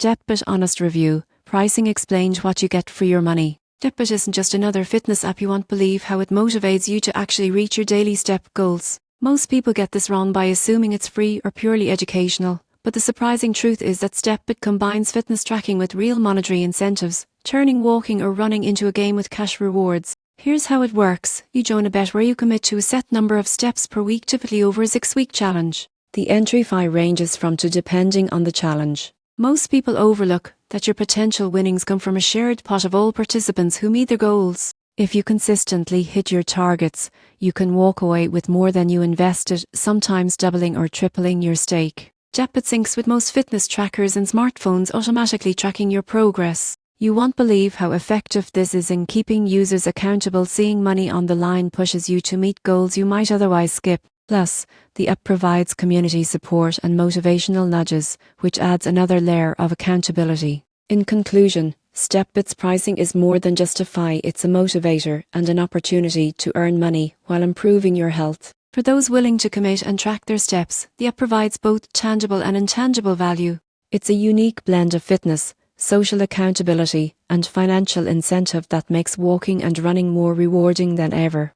StepBet Honest Review. Pricing explained what you get for your money. StepBet isn't just another fitness app. You won't believe how it motivates you to actually reach your daily step goals. Most people get this wrong by assuming it's free or purely educational. But the surprising truth is that StepBet combines fitness tracking with real monetary incentives, turning walking or running into a game with cash rewards. Here's how it works. You join a bet where you commit to a set number of steps per week, typically over a 6-week challenge. The entry fee ranges from to depending on the challenge. Most people overlook that your potential winnings come from a shared pot of all participants who meet their goals. If you consistently hit your targets, you can walk away with more than you invested, sometimes doubling or tripling your stake. StepBet syncs with most fitness trackers and smartphones, automatically tracking your progress. You won't believe how effective this is in keeping users accountable. Seeing money on the line pushes you to meet goals you might otherwise skip. Plus, the app provides community support and motivational nudges, which adds another layer of accountability. In conclusion, StepBet's pricing is more than just a fee. It's a motivator and an opportunity to earn money while improving your health. For those willing to commit and track their steps, the app provides both tangible and intangible value. It's a unique blend of fitness, social accountability, and financial incentive that makes walking and running more rewarding than ever.